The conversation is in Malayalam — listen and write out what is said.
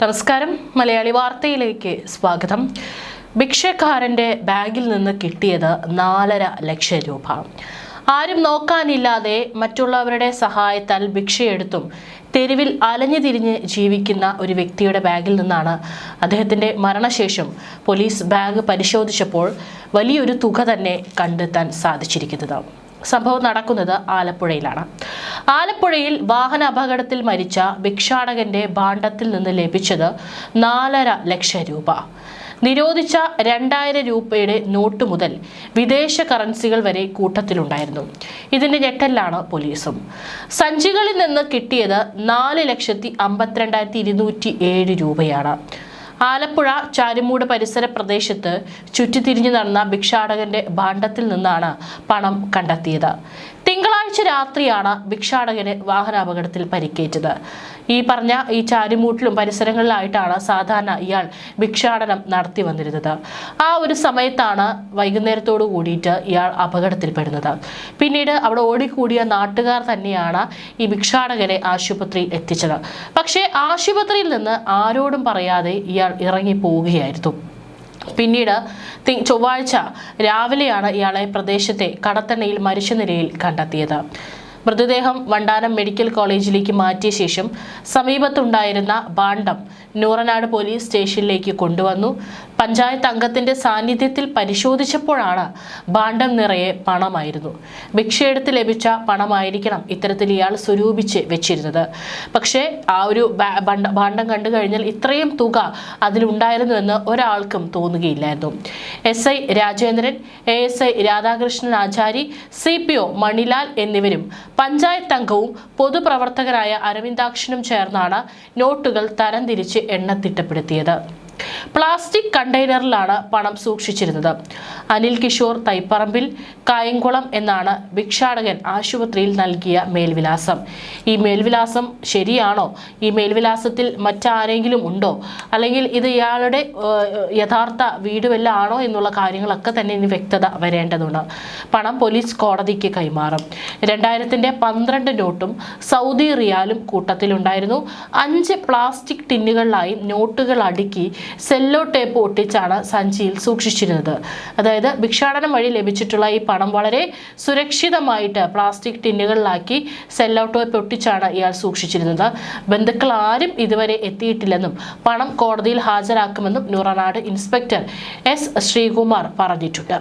നമസ്കാരം. മലയാളി വാർത്തയിലേക്ക് സ്വാഗതം. ഭിക്ഷക്കാരന്റെ ബാഗിൽ നിന്ന് കിട്ടിയത് 4.5 ലക്ഷം രൂപ. ആരും നോക്കാനില്ലാതെ മറ്റുള്ളവരുടെ സഹായത്താൽ ഭിക്ഷയെടുത്തും തെരുവിൽ അലഞ്ഞു തിരിഞ്ഞ് ജീവിക്കുന്ന ഒരു വ്യക്തിയുടെ ബാഗിൽ നിന്നാണ് അദ്ദേഹത്തിൻ്റെ മരണശേഷം പോലീസ് ബാഗ് പരിശോധിച്ചപ്പോൾ വലിയൊരു തുക തന്നെ കണ്ടെത്താൻ സാധിച്ചിരിക്കുന്നത്. സംഭവം നടക്കുന്നത് ആലപ്പുഴയിലാണ്. ആലപ്പുഴയിൽ വാഹന അപകടത്തിൽ മരിച്ച ഭിക്ഷാടകന്റെ ഭാണ്ഡത്തിൽ നിന്ന് ലഭിച്ചത് 4.5 ലക്ഷം രൂപ. നിരോധിച്ച 2000 രൂപയുടെ നോട്ട് മുതൽ വിദേശ കറൻസികൾ വരെ കൂട്ടത്തിലുണ്ടായിരുന്നു. ഇതിന്റെ ഞെട്ടലാണ് പോലീസും. സഞ്ചികളിൽ നിന്ന് കിട്ടിയത് 4,52,207 രൂപയാണ്. ആലപ്പുഴ ചാരുമൂട് പരിസര പ്രദേശത്ത് ചുറ്റിത്തിരിഞ്ഞു നടന്ന ഭിക്ഷാടകന്റെ ഭാണ്ഡത്തിൽ നിന്നാണ് പണം കണ്ടെത്തിയത്. തിങ്കളാഴ്ച രാത്രിയാണ് ഭിക്ഷാടകന് വാഹനാപകടത്തിൽ പരിക്കേറ്റത്. ഈ ചാരുമൂട്ടിലും പരിസരങ്ങളിലായിട്ടാണ് സാധാരണ ഇയാൾ ഭിക്ഷാടനം നടത്തി വന്നിരുന്നത്. ആ ഒരു സമയത്താണ് വൈകുന്നേരത്തോടു കൂടിയിട്ട് ഇയാൾ അപകടത്തിൽപ്പെടുന്നത്. പിന്നീട് അവിടെ ഓടിക്കൂടിയ നാട്ടുകാർ തന്നെയാണ് ഈ ഭിക്ഷാടകനെ ആശുപത്രിയിൽ എത്തിച്ചത്. പക്ഷേ ആശുപത്രിയിൽ നിന്ന് ആരോടും പറയാതെ ഇയാൾ ഇറങ്ങി പോവുകയായിരുന്നു. പിന്നീട് ചൊവ്വാഴ്ച രാവിലെയാണ് ഇയാളെ പ്രദേശത്തെ കടത്തണ്ണയിൽ മരിച്ച നിലയിൽ കണ്ടെത്തിയത്. മൃതദേഹം വണ്ടാനം മെഡിക്കൽ കോളേജിലേക്ക് മാറ്റിയ ശേഷം സമീപത്തുണ്ടായിരുന്ന ഭാണ്ഡം നൂറനാട് പോലീസ് സ്റ്റേഷനിലേക്ക് കൊണ്ടുവന്നു. പഞ്ചായത്ത് അംഗത്തിന്റെ സാന്നിധ്യത്തിൽ പരിശോധിച്ചപ്പോഴാണ് ഭാണ്ഡം നിറയെ പണമായിരുന്നു. ഭിക്ഷയെടുത്ത് ലഭിച്ച പണമായിരിക്കണം ഇത്തരത്തിൽ ഇയാൾ സ്വരൂപിച്ച് വെച്ചിരുന്നത്. പക്ഷേ ആ ഒരു ഭാണ്ഡം കണ്ടു കഴിഞ്ഞാൽ ഇത്രയും തുക അതിലുണ്ടായിരുന്നുവെന്ന് ഒരാൾക്കും തോന്നുകയില്ലായിരുന്നു. SI രാജേന്ദ്രൻ, ASI രാധാകൃഷ്ണൻ ആചാരി, CPO മണിലാൽ എന്നിവരും പഞ്ചായത്ത് അംഗവും പൊതുപ്രവർത്തകരായ അരവിന്ദാക്ഷനും ചേർന്നാണ് നോട്ടുകൾ തരംതിരിച്ച് എണ്ണത്തിട്ടപ്പെടുത്തിയത്. പ്ലാസ്റ്റിക് കണ്ടെയ്നറിലാണ് പണം സൂക്ഷിച്ചിരുന്നത്. അനിൽ കിഷോർ തൈപ്പറമ്പിൽ കായംകുളം എന്നാണ് ഭിക്ഷാടകൻ ആശുപത്രിയിൽ നൽകിയ മേൽവിലാസം. ഈ മേൽവിലാസം ശരിയാണോ? ഈ മേൽവിലാസത്തിൽ മറ്റാരെങ്കിലും ഉണ്ടോ? അല്ലെങ്കിൽ ഇത് ഇയാളുടെ യഥാർത്ഥ വീട് വല്ലതും ആണോ എന്നുള്ള കാര്യങ്ങളൊക്കെ തന്നെ ഇനി വ്യക്തത വരേണ്ടതുണ്ട്. പണം പോലീസ് കോടതിക്ക് കൈമാറും. 2012 നോട്ടും സൗദി റിയാലും കൂട്ടത്തിലുണ്ടായിരുന്നു. 5 പ്ലാസ്റ്റിക് ടിന്നുകളിലായി നോട്ടുകൾ അടുക്കി സെല്ലോ ടേപ്പ് ഒട്ടിച്ചാണ് സഞ്ചിയിൽ സൂക്ഷിച്ചിരുന്നത്. അതായത് ഭിക്ഷാടനം വഴി ലഭിച്ചിട്ടുള്ള ഈ പണം വളരെ സുരക്ഷിതമായിട്ട് പ്ലാസ്റ്റിക് ടിന്നുകളിലാക്കി സെല്ലോ ടേപ്പ് ഒട്ടിച്ചാണ് ഇയാൾ സൂക്ഷിച്ചിരുന്നത്. ബന്ധുക്കൾ ആരും ഇതുവരെ എത്തിയിട്ടില്ലെന്നും പണം കോടതിയിൽ ഹാജരാക്കുമെന്നും നൂറനാട് ഇൻസ്പെക്ടർ S ശ്രീകുമാർ പറഞ്ഞിട്ടുണ്ട്.